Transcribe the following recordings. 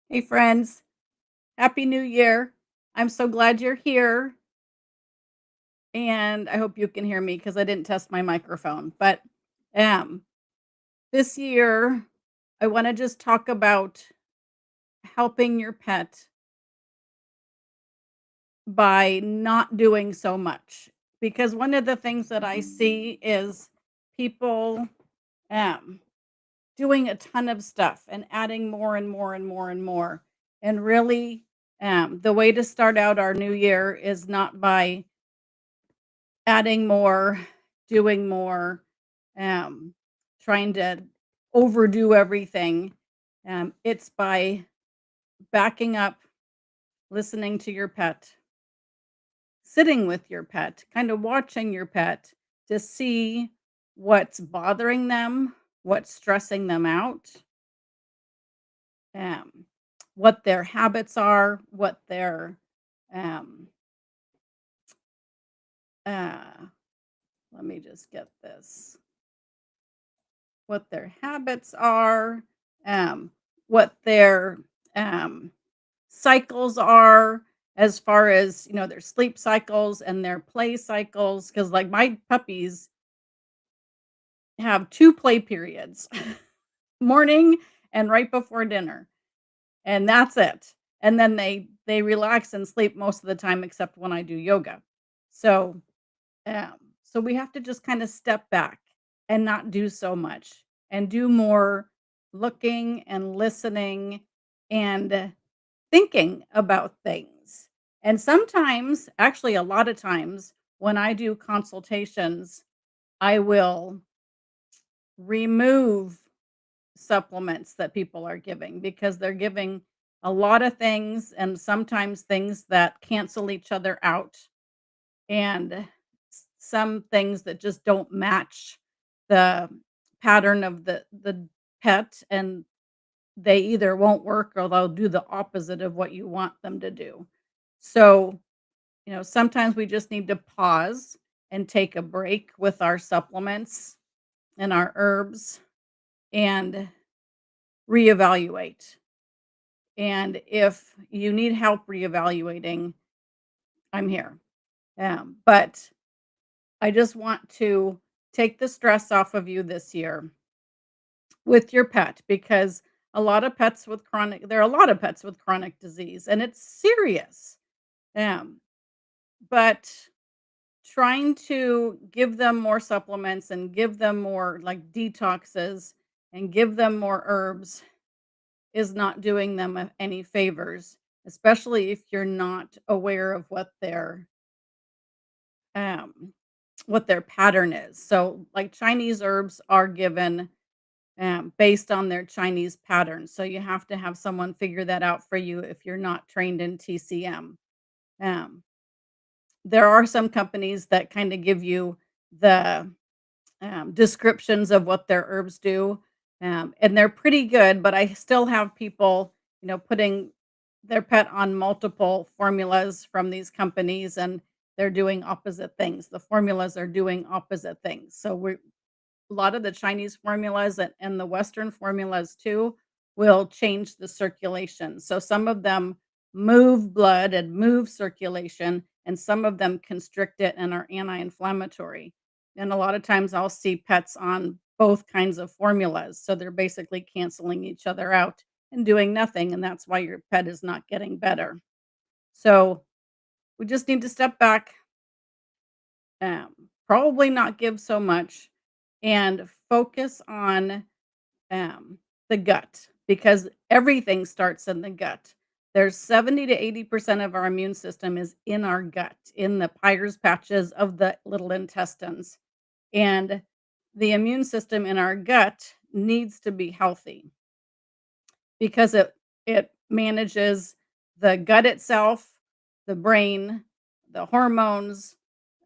Hey, friends. Happy New Year. I'm so glad you're here. And I hope you can hear me because I didn't test my microphone. But um, this year, I want to just talk about helping your pet by not doing so much. Because one of the things that I see is people um, doing a ton of stuff and adding more and more and more and more. And really, the way to start out our new year is not by adding more, doing more, um, trying to overdo everything. It's by backing up, listening to your pet, sitting with your pet, kind of watching your pet to see what's bothering them, what's stressing them out, um, what their habits are, what their um, uh, let me just get this what their habits are, um, what their um, cycles are as far as, their sleep cycles and their play cycles. Because, like, my puppies have 2 play periods, morning and right before dinner, and that's it. And then they relax and sleep most of the time except when I do yoga. So, Um, so we have to just kind of step back and not do so much and do more looking and listening and thinking about things. And sometimes, actually, a lot of times, when I do consultations, I will remove supplements that people are giving because they're giving a lot of things and sometimes things that cancel each other out and some things that just don't match the pattern of the pet, and they either won't work or they'll do the opposite of what you want them to do. So, sometimes we just need to pause and take a break with our supplements and our herbs and reevaluate. And if you need help reevaluating, I'm here. But I just want to take the stress off of you this year with your pet because there are a lot of pets with chronic disease and it's serious. Um, but trying to give them more supplements and give them more like detoxes and give them more herbs is not doing them any favors, especially if you're not aware of um, what their pattern is. So, like, Chinese herbs are given based on their Chinese pattern. So you have to have someone figure that out for you if you're not trained in TCM. Um, there are some companies that kind of give you the descriptions of what their herbs do, and they're pretty good. But I still have people, putting their pet on multiple formulas from these companies, and they're doing opposite things. The formulas are doing opposite things. So a lot of the Chinese formulas and the Western formulas too will change the circulation. So some of them move blood and move circulation, and some of them constrict it and are anti-inflammatory. And a lot of times I'll see pets on both kinds of formulas. So they're basically canceling each other out and doing nothing. And that's why your pet is not getting better. So we just need to step back, probably not give so much, and focus on the gut because everything starts in the gut. There's 70 to 80% of our immune system is in our gut, in the Peyer's patches of the little intestines. And the immune system in our gut needs to be healthy because it manages the gut itself, the brain, the hormones.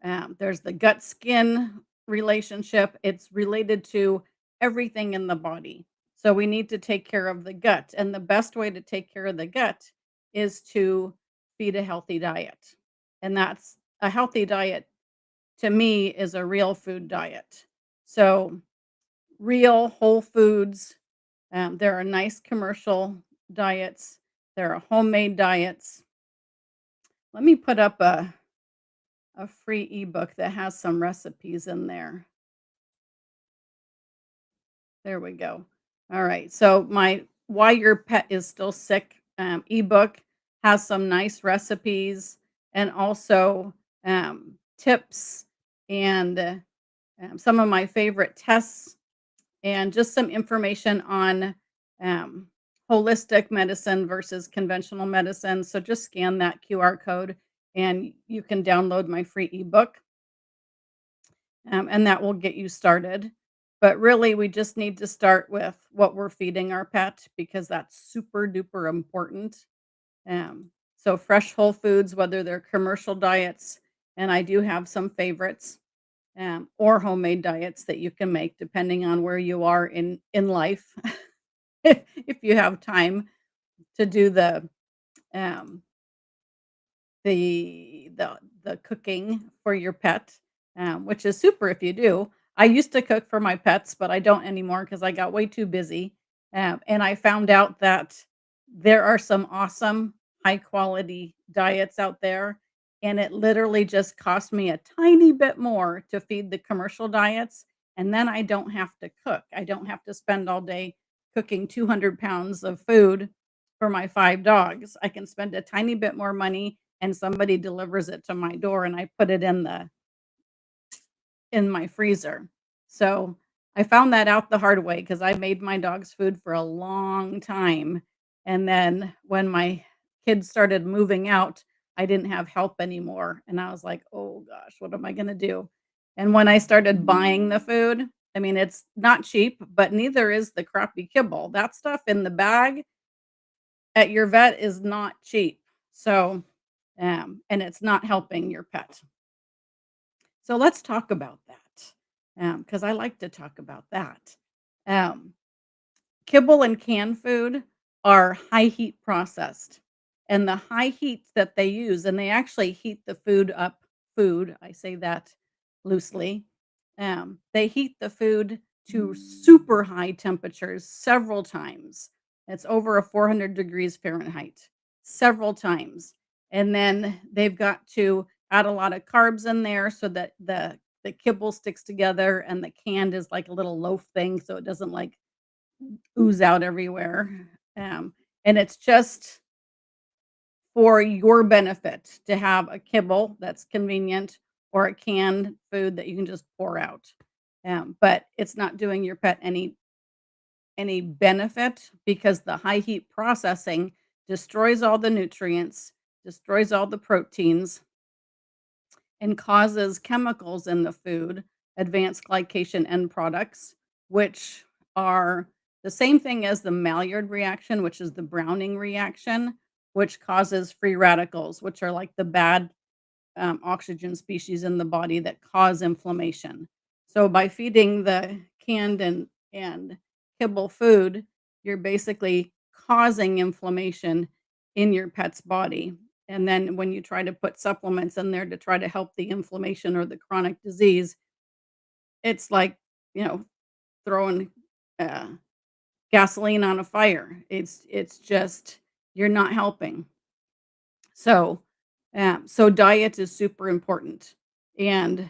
There's the gut skin relationship. It's related to everything in the body. So we need to take care of the gut. And the best way to take care of the gut is to feed a healthy diet. And that's a healthy diet to me is a real food diet. So real whole foods. There are nice commercial diets There are homemade diets. Let me put up a free ebook that has some recipes in there. There we go. All right. So my Why Your Pet is Still Sick ebook has some nice recipes and also tips and some of my favorite tests and just some information on um, holistic medicine versus conventional medicine. So just scan that QR code and you can download my free ebook, and that will get you started. But really, we just need to start with what we're feeding our pet because that's super duper important. So, fresh whole foods, whether they're commercial diets, and I do have some favorites, or homemade diets that you can make depending on where you are in life. If you have time to do um, the cooking for your pet, which is super if you do. I used to cook for my pets, but I don't anymore because I got way too busy. And I found out that there are some awesome high quality diets out there. And it literally just cost me a tiny bit more to feed the commercial diets. And then I don't have to cook. I don't have to spend all day cooking 200 pounds of food for my 5 dogs. I can spend a tiny bit more money and somebody delivers it to my door and I put it in my freezer. So, I found that out the hard way because I made my dog's food for a long time, and then when my kids started moving out, I didn't have help anymore, and I was like, "Oh gosh, what am I gonna do?" And when I started buying the food, I mean, it's not cheap, but neither is the crappy kibble. That stuff in the bag at your vet is not cheap. So, and it's not helping your pet. So let's talk about that because I like to talk about that. Um, Kibble and canned food are high heat processed, and the high heat that they use, and they actually heat the food up. Food, I say that loosely. They heat the food to super high temperatures several times. It's over a 400 degrees Fahrenheit several times, and then they've got to add a lot of carbs in there so that the kibble sticks together, and the canned is like a little loaf thing, so it doesn't like ooze out everywhere. Um, and it's just for your benefit to have a kibble that's convenient or a canned food that you can just pour out. But it's not doing your pet any benefit because the high heat processing destroys all the nutrients, destroys all the proteins, and causes chemicals in the food, advanced glycation end products, which are the same thing as the Maillard reaction, which is the browning reaction, which causes free radicals, which are like the bad oxygen species in the body that cause inflammation. So by feeding the canned and kibble food, you're basically causing inflammation in your pet's body. And then when you try to put supplements in there to try to help the inflammation or the chronic disease, it's like, you know, throwing uh, gasoline on a fire. It's just you're not helping. So, so diet is super important, and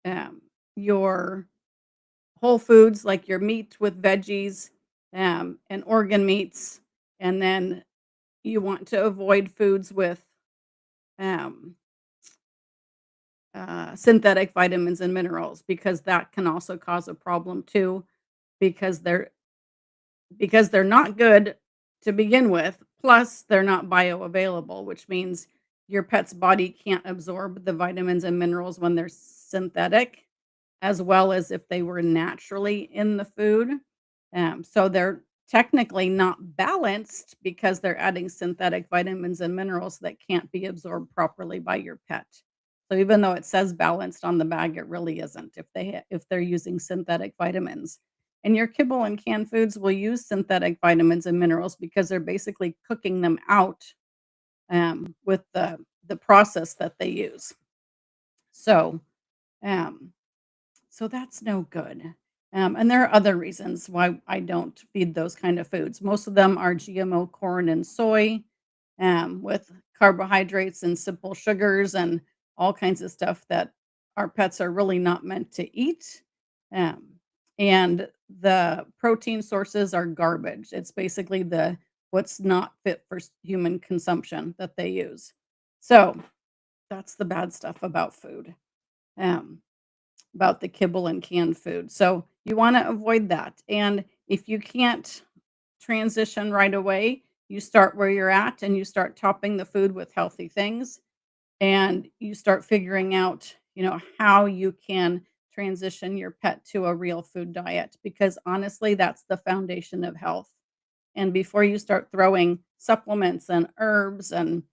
um, your whole foods like your meat with veggies, and organ meats, and then you want to avoid foods with um, synthetic vitamins and minerals because that can also cause a problem too because they're not good to begin with, plus they're not bioavailable, which means your pet's body can't absorb the vitamins and minerals when they're synthetic, as well as if they were naturally in the food. So they're technically not balanced because they're adding synthetic vitamins and minerals that can't be absorbed properly by your pet. So even though it says balanced on the bag, it really isn't if they're using synthetic vitamins. And your kibble and canned foods will use synthetic vitamins and minerals because they're basically cooking them out with the process that they use. So um, so that's no good. And there are other reasons why I don't feed those kind of foods. Most of them are GMO corn and soy, with carbohydrates and simple sugars and all kinds of stuff that our pets are really not meant to eat. Um, and the protein sources are garbage. It's basically the what's not fit for human consumption that they use. So that's the bad stuff about food. Um, about the kibble and canned food. So you want to avoid that. And if you can't transition right away, you start where you're at and you start topping the food with healthy things and you start figuring out, how you can transition your pet to a real food diet because honestly, that's the foundation of health. And before you start throwing supplements and herbs and,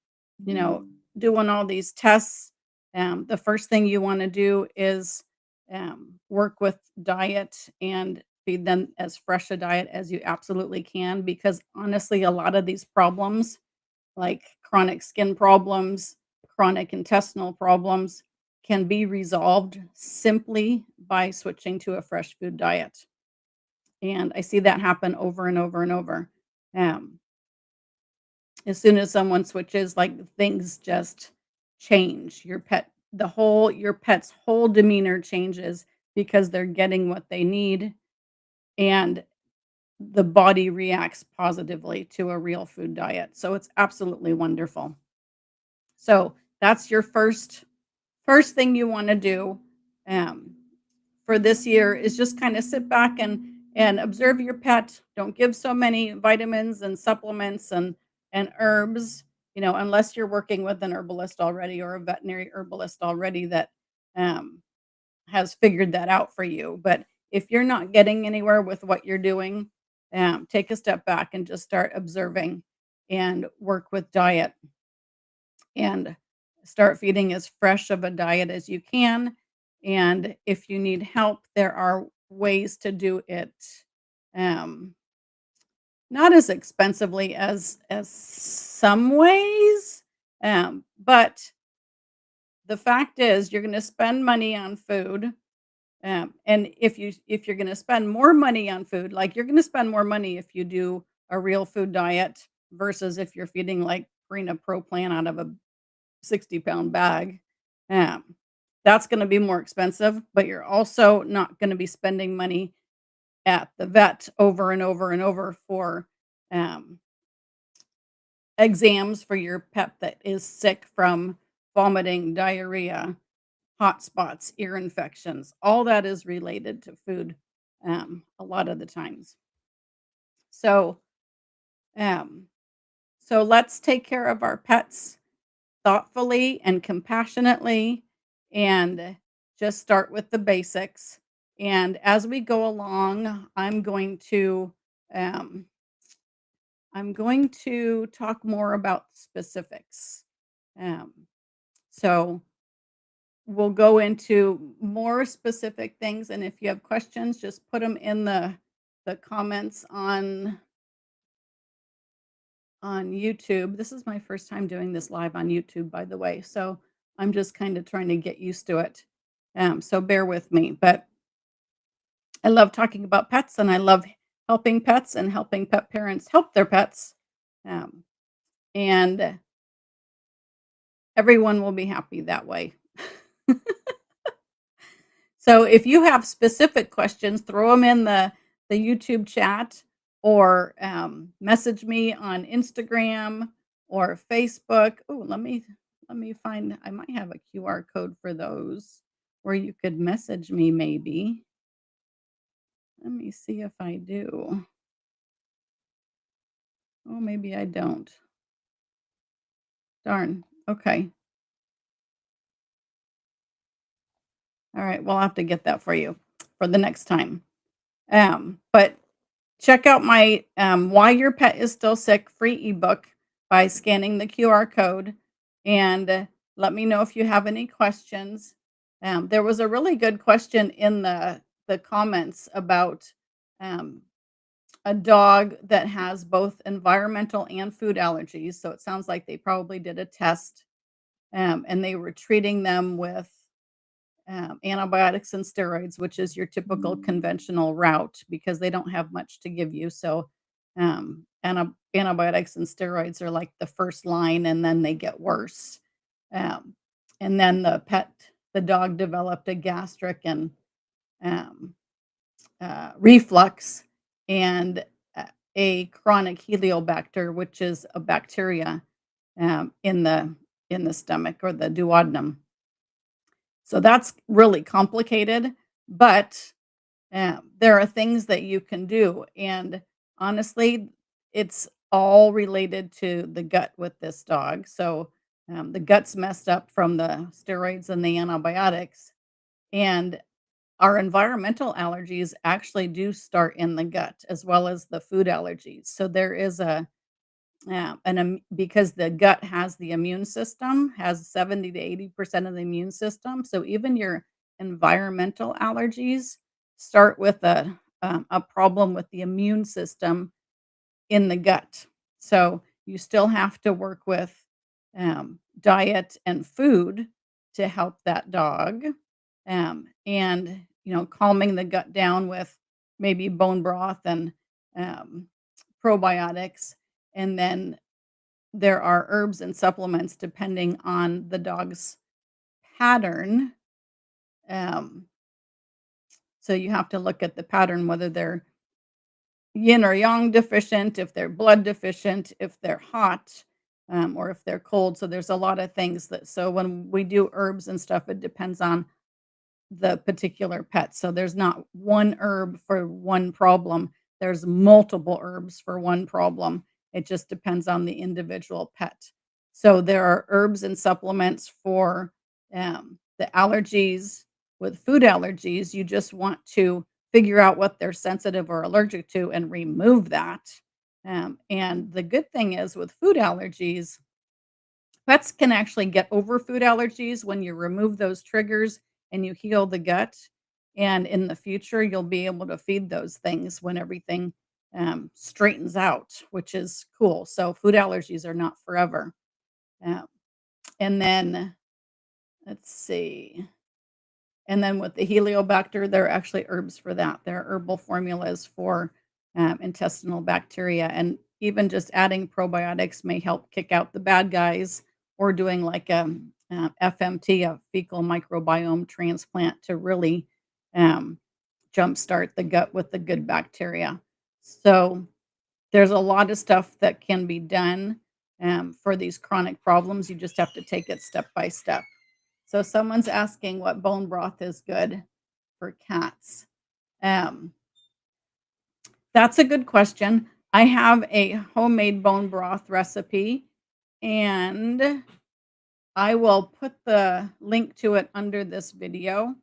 you know, doing all these tests, the first thing you want to do is work with diet and feed them as fresh a diet as you absolutely can. Because honestly, a lot of these problems, like chronic skin problems, chronic intestinal problems, can be resolved simply by switching to a fresh food diet. And I see that happen over and over and over. Um, as soon as someone switches, like, things just change. Your pet's whole demeanor changes because they're getting what they need, and the body reacts positively to a real food diet. So it's absolutely wonderful. So that's your first thing you wanna do, um, for this year is just kinda sit back and observe your pet. Don't give so many vitamins and supplements and herbs, unless you're working with an herbalist already or a veterinary herbalist already that, um, has figured that out for you. But if you're not getting anywhere with what you're doing, take a step back and just start observing and work with diet and start feeding as fresh of a diet as you can. And if you need help, there are ways to do it, um, not as expensively as some ways. But the fact is, you're going to spend money on food. And if you're going to spend more money on food, like you're going to spend more money if you do a real food diet versus if you're feeding like Purina Pro Plan out of a 60-pound bag. Um, that's gonna be more expensive, but you're also not gonna be spending money at the vet over and over and over for, um, exams for your pet that is sick from vomiting, diarrhea, hot spots, ear infections. All that is related to food, a lot of the times. So, um, so let's take care of our pets thoughtfully and compassionately and just start with the basics. And as we go along, um, I'm going to talk more about specifics. Um, so we'll go into more specific things, and if you have questions, just put them in the comments on YouTube. This is my first time doing this live on YouTube, by the way, so I'm just kinda trying to get used to it. So bear with me, but I love talking about pets, and I love helping pets and helping pet parents help their pets, um, and everyone will be happy that way. So if you have specific questions, throw them in the YouTube chat or, message me on Instagram or Facebook. Oh, let me find I might have a QR code for those where you could message me maybe. Let me see if I do. Oh, maybe I don't. Darn. Okay. All right. Well, I'll have to get that for you for the next time. But check out my Why Your Pet is Still Sick free ebook by scanning the QR code and let me know if you have any questions. There was a really good question in the comments about um, a dog that has both environmental and food allergies. So it sounds like they probably did a test and they were treating them with antibiotics and steroids, which is your typical conventional route because they don't have much to give you. So, antibiotics and steroids are like the first line, and then they get worse. Um, and then the dog developed a gastric and um, reflux and a chronic heliobacter, which is a bacteria in the stomach or the duodenum. So that's really complicated, but there are things that you can do, and honestly, it's all related to the gut with this dog. So the gut's messed up from the steroids and the antibiotics, and our environmental allergies actually do start in the gut as well as the food allergies. So there is a because the gut has the immune system, has 70 to 80% of the immune system. So even your environmental allergies start with a problem with the immune system in the gut. So you still have to work with diet and food to help that dog, and calming the gut down with maybe bone broth and um, probiotics, and then there are herbs and supplements depending on the dog's pattern. Um, so you have to look at the pattern, whether they're yin or yang deficient, if they're blood deficient, if they're hot, or if they're cold. So there's a lot of things that, so when we do herbs and stuff, it depends on the particular pet. So there's not one herb for one problem. There's multiple herbs for one problem. It just depends on the individual pet. So there are herbs and supplements for the allergies. With food allergies, you just want to figure out what they're sensitive or allergic to and remove that. And the good thing is with food allergies, pets can actually get over food allergies when you remove those triggers and you heal the gut. And in the future, you'll be able to feed those things when everything straightens out, which is cool. So, food allergies are not forever. Um, and then, let's see. And then with the Heliobacter, there are actually herbs for that. There are herbal formulas for intestinal bacteria. And even just adding probiotics may help kick out the bad guys, or doing like a FMT, a fecal microbiome transplant, to really um, jumpstart the gut with the good bacteria. So there's a lot of stuff that can be done for these chronic problems. You just have to take it step by step. So someone's asking what bone broth is good for cats. Um, that's a good question. I have a homemade bone broth recipe, and I will put the link to it under this video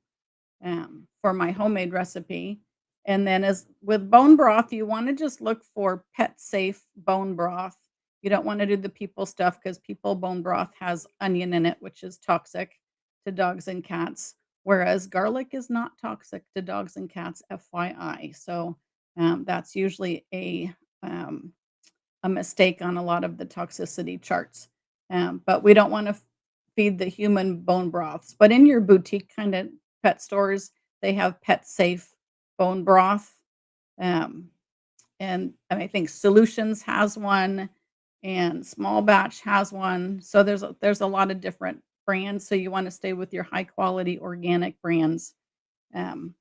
for my homemade recipe. And then, as with bone broth, you want to just look for pet safe bone broth. You don't want to do the people stuff because people bone broth has onion in it, which is toxic to dogs and cats. Whereas garlic is not toxic to dogs and cats, FYI. So that's usually um, a mistake on a lot of the toxicity charts. But we don't want to feed the human bone broths. But in your boutique kind of pet stores, they have pet safe bone broth. Um, and I think Solutions has one, and Small Batch has one. So there's a lot of different brands. So you want to stay with your high quality organic brands um,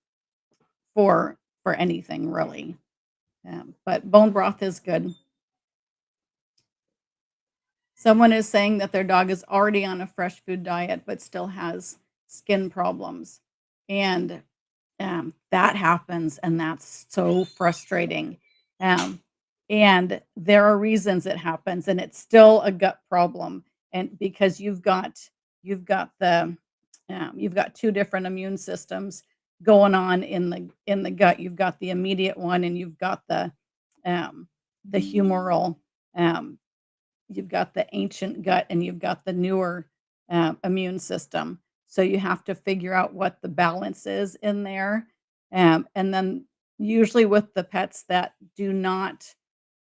for anything really. But bone broth is good. Someone is saying that their dog is already on a fresh food diet but still has skin problems. And that happens, and that's so frustrating. Um, and there are reasons it happens, and it's still a gut problem. And because you've got two different immune systems going on in the gut. You've got the immediate one, and um, the humoral. Um, you've got the ancient gut, and you've got the newer immune system. So you have to figure out what the balance is in there. And then usually with the pets that do not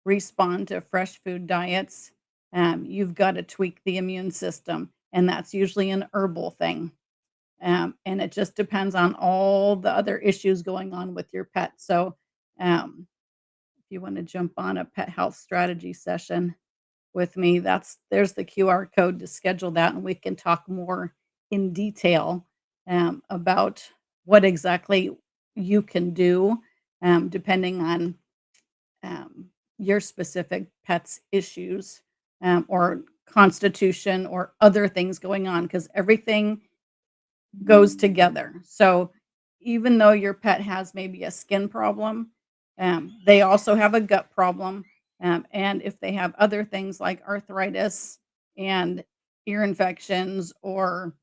respond to fresh food diets, you've got to tweak the immune system. And that's usually an herbal thing. And it just depends on all the other issues going on with your pet. So, if you want to jump on a pet health strategy session with me, there's the QR code to schedule that, and we can talk more in detail about what exactly you can do, depending on um, your specific pet's issues or constitution or other things going on, because everything goes together. So even though your pet has maybe a skin problem, they also have a gut problem. And if they have other things like arthritis and ear infections or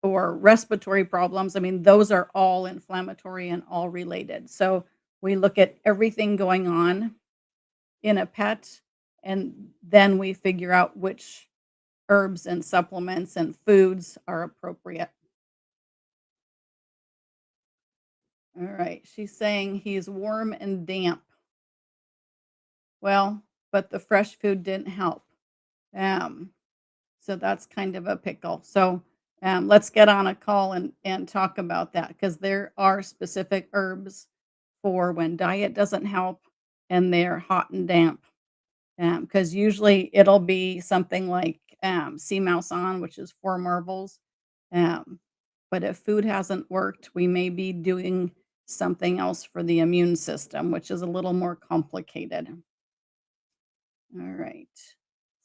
respiratory problems, I mean, those are all inflammatory and all related. So we look at everything going on in a pet, and then we figure out which herbs and supplements and foods are appropriate. All right. She's saying he's warm and damp. Well, but the fresh food didn't help. Um, so that's kind of a pickle. So let's get on a call and talk about that, because there are specific herbs for when diet doesn't help and they're hot and damp. Because usually it'll be something like sea mouse on, which is 4 marbles. Um, but if food hasn't worked, we may be doing something else for the immune system, which is a little more complicated. All right.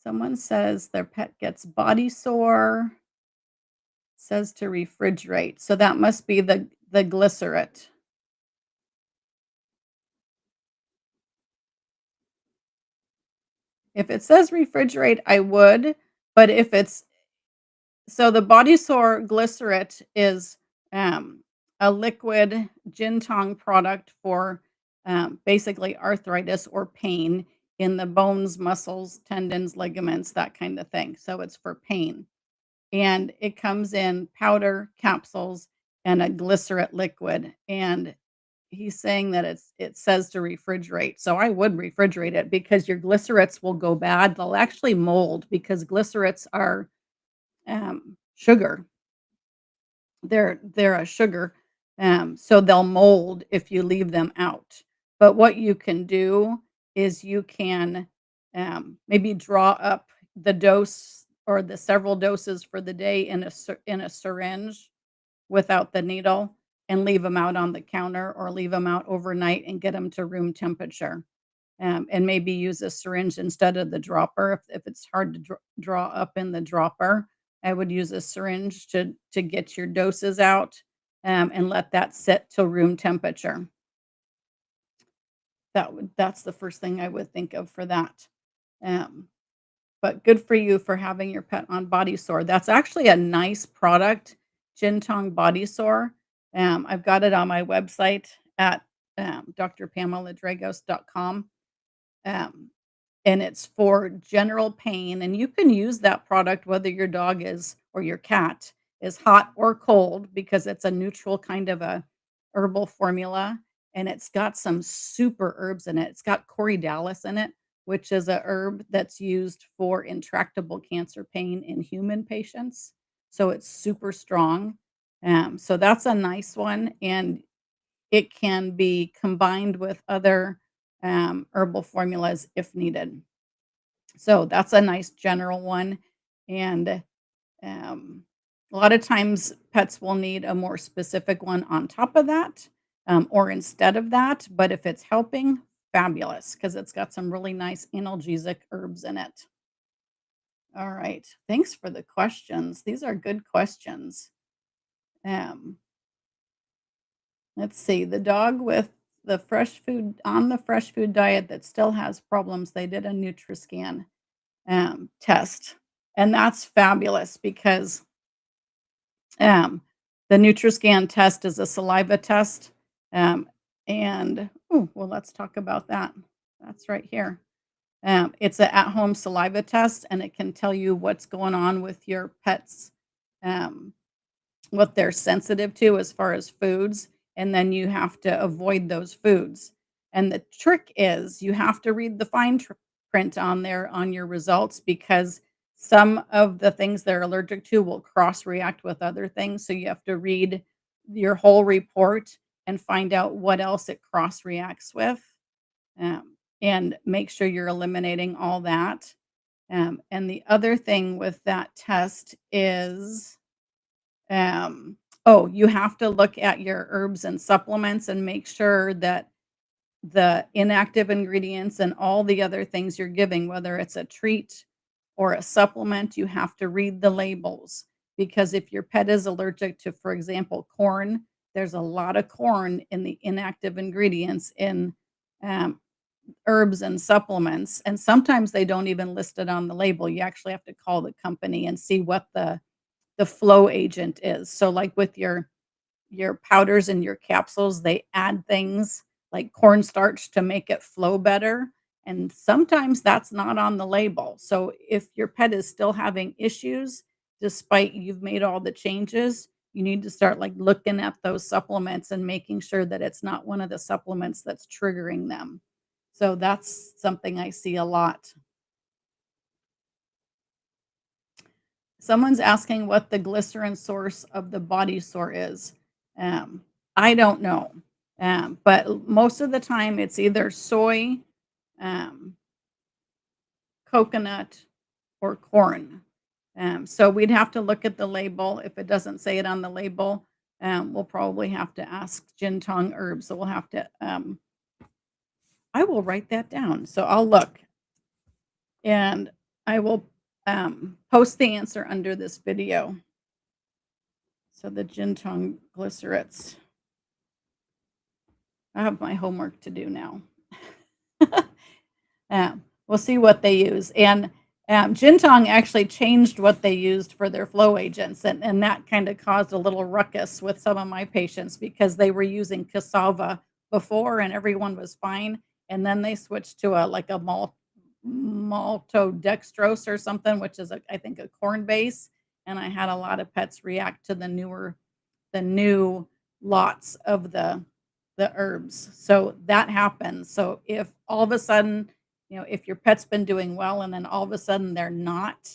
Someone says their pet gets body sore, says to refrigerate. So that must be the glycerate. If it says refrigerate, I would, but if it's so the body sore glycerate is a liquid Jin Tang product for basically arthritis or pain in the bones, muscles, tendons, ligaments, that kind of thing. So it's for pain. And it comes in powder, capsules, and a glycerate liquid. And he's saying that it says to refrigerate. So I would refrigerate it, because your glycerates will go bad. They'll actually mold, because glycerates are sugar. They're a sugar, so they'll mold if you leave them out. But what you can do is you can, maybe draw up the dose or the several doses for the day in a syringe without the needle, and leave them out on the counter or leave them out overnight and get them to room temperature, and maybe use a syringe instead of the dropper. If it's hard to draw up in the dropper, I would use a syringe to get your doses out, and let that sit till room temperature. That's the first thing I would think of for that. Um, but good for you for having your pet on body sore. That's actually a nice product, Jintong Body Sore. I've got it on my website at drpameladragos.com. Um, and it's for general pain, and you can use that product whether your dog is or your cat is hot or cold, because it's a neutral kind of a herbal formula, and it's got some super herbs in it. It's got corydalis in it, which is a herb that's used for intractable cancer pain in human patients. So it's super strong. So that's a nice one, and it can be combined with other herbal formulas if needed. So that's a nice general one. And um, a lot of times pets will need a more specific one on top of that, or instead of that. But if it's helping, fabulous, because it's got some really nice analgesic herbs in it. All right. Thanks for the questions. These are good questions. Um, let's see. The dog with the fresh food diet that still has problems, they did a Nutriscan test. And that's fabulous, because um, the Nutriscan test is a saliva test. Um, and, oh, well, let's talk about that. That's right here. It's an at home saliva test, and it can tell you what's going on with your pet's um, what they're sensitive to as far as foods, and then you have to avoid those foods. And the trick is you have to read the fine print on there on your results, because Some of the things they're allergic to will cross-react with other things, so you have to read your whole report and find out what else it cross-reacts with, and make sure you're eliminating all that. And the other thing with that test is, oh, you have to look at your herbs and supplements and make sure that the inactive ingredients and all the other things you're giving, whether it's a treat or a supplement, you have to read the labels. Because if your pet is allergic to, for example, corn, there's a lot of corn in the inactive ingredients in um, herbs and supplements. And sometimes they don't even list it on the label. You actually have to call the company and see what the flow agent is. So, like with your powders and your capsules, they add things like cornstarch to make it flow better, and sometimes that's not on the label. So if your pet is still having issues despite you've made all the changes, you need to start, like, looking at those supplements and making sure that it's not one of the supplements that's triggering them. So that's something I see a lot. Someone's asking what the glycerin source of the body sore is. Um, I don't know, but most of the time it's either soy, um, coconut, or corn. So we'd have to look at the label. If it doesn't say it on the label, we'll probably have to ask Jin Tang Herbs. So we'll have to. I will write that down. So I'll look and I will post the answer under this video. So the Jin Tang Glycerites. I have my homework to do now. We'll see what they use. And Jintong actually changed what they used for their flow agents, and that kind of caused a little ruckus with some of my patients because they were using cassava before and everyone was fine. And then they switched to a like a maltodextrose or something, which is I think a corn base. And I had a lot of pets react to the new lots of the herbs. So that happens. So if all of a sudden, if your pet's been doing well and then all of a sudden they're not,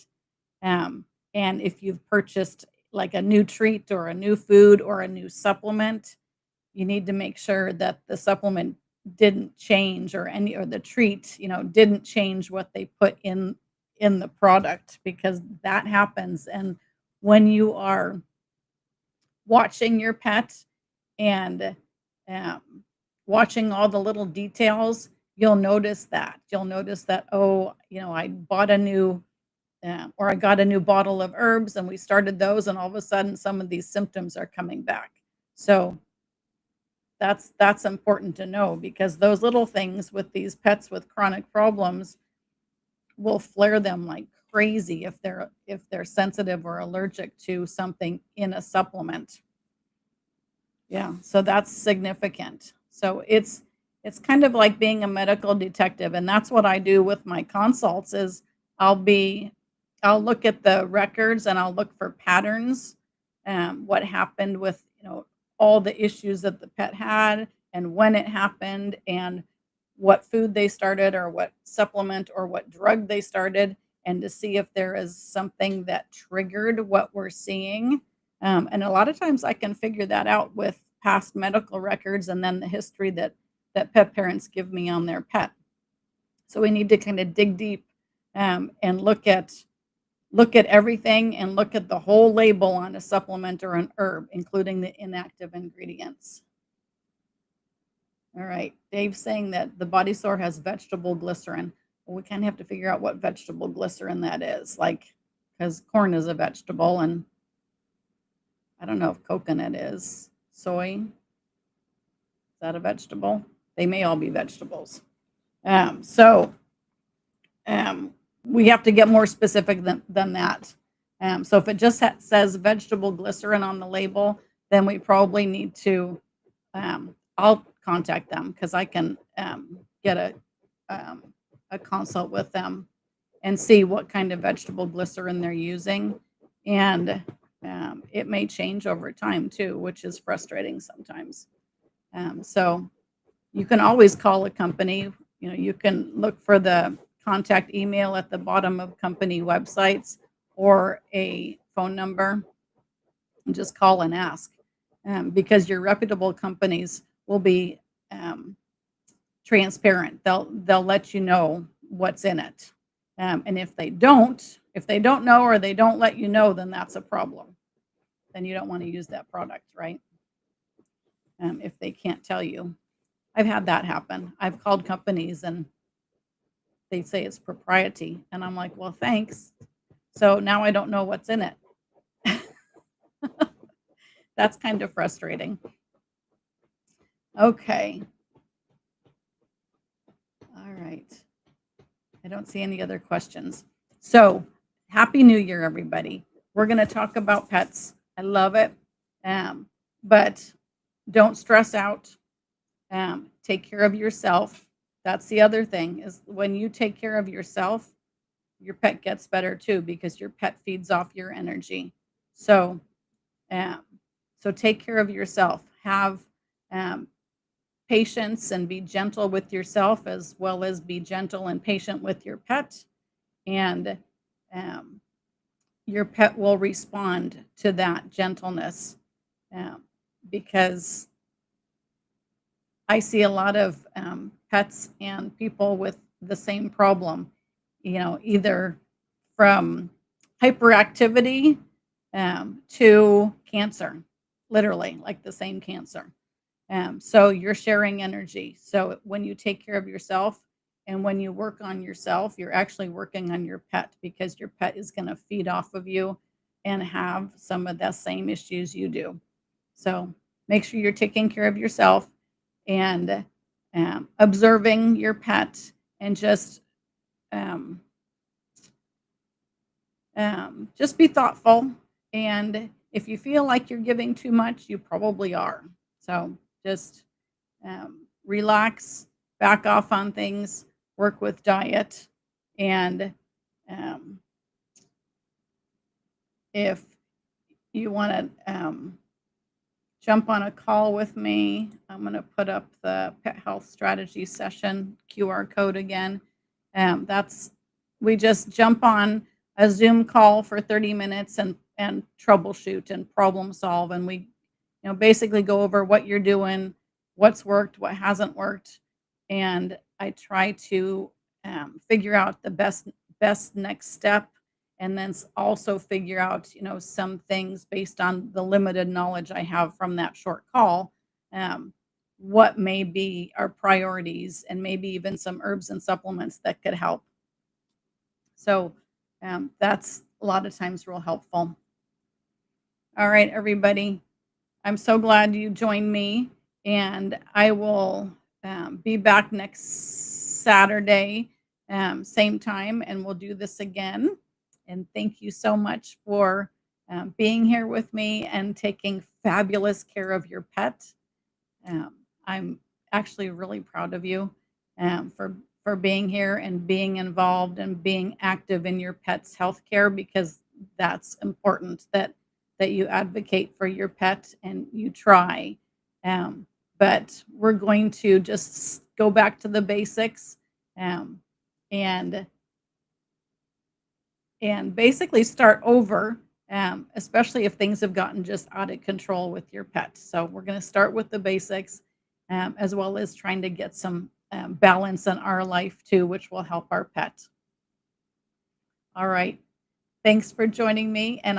um, and if you've purchased like a new treat or a new food or a new supplement, you need to make sure that the supplement didn't change or the treat, didn't change what they put in the product because that happens. And when you are watching your pet and um, watching all the little details, you'll notice that. You'll notice that, oh, I bought a new or I got a new bottle of herbs and we started those, and all of a sudden some of these symptoms are coming back. So that's important to know because those little things with these pets with chronic problems will flare them like crazy if they're sensitive or allergic to something in a supplement. Yeah, so that's significant. So it's kind of like being a medical detective, and that's what I do with my consults is I'll be I'll look at the records and I'll look for patterns, what happened with, all the issues that the pet had and when it happened and what food they started or what supplement or what drug they started and to see if there is something that triggered what we're seeing. And a lot of times I can figure that out with past medical records and then the history that pet parents give me on their pet. So we need to kind of dig deep and look at everything and look at the whole label on a supplement or an herb, including the inactive ingredients. All right. Dave's saying that the body sore has vegetable glycerin. Well, we kind of have to figure out what vegetable glycerin that is, like, because corn is a vegetable, and I don't know if coconut is. Soy, is that a vegetable? They may all be vegetables. So we have to get more specific than that. So if it just says vegetable glycerin on the label, then we probably need to, I'll contact them because I can get a consult with them and see what kind of vegetable glycerin they're using. And it may change over time too, which is frustrating sometimes. So you can always call a company. You can look for the contact email at the bottom of company websites or a phone number, and just call and ask, because your reputable companies will be um, transparent. They'll let you know what's in it. And if they don't know or they don't let you know, then that's a problem. Then you don't want to use that product, right? If they can't tell you. I've had that happen. I've called companies and they say it's propriety, and I'm like, well, thanks. So now I don't know what's in it. That's kind of frustrating. Okay. All right. I don't see any other questions. So, Happy New Year, everybody. We're going to talk about pets. I love it. But don't stress out. Take care of yourself. That's the other thing is when you take care of yourself, your pet gets better too because your pet feeds off your energy. So, um, so take care of yourself. Have um, patience and be gentle with yourself as well as be gentle and patient with your pet. And um, your pet will respond to that gentleness, um, because I see a lot of pets and people with the same problem, either from hyperactivity to cancer, literally, like the same cancer. So you're sharing energy. So when you take care of yourself and when you work on yourself, you're actually working on your pet because your pet is going to feed off of you and have some of the same issues you do. So make sure you're taking care of yourself and observing your pet and um, just be thoughtful. And if you feel like you're giving too much, you probably are. So just relax, back off on things, work with diet. And um, if you want to jump on a call with me, I'm going to put up the pet health strategy session QR code again. That's we just jump on a Zoom call for 30 minutes and troubleshoot and problem solve, and we basically go over what you're doing, what's worked, what hasn't worked, and I try to figure out the best next step, and then also figure out some things based on the limited knowledge I have from that short call. Um, what may be our priorities, and maybe even some herbs and supplements that could help. So that's a lot of times real helpful. All right, everybody. I'm so glad you joined me, and I will be back next Saturday, same time, and we'll do this again. And thank you so much for being here with me and taking fabulous care of your pet. I'm actually really proud of you for being here and being involved and being active in your pet's health care, because that's important that you advocate for your pet and you try. But we're going to just go back to the basics, um, and basically start over, especially if things have gotten just out of control with your pet. So we're going to start with the basics, as well as trying to get some balance in our life too, which will help our pet. All right. Thanks for joining me, and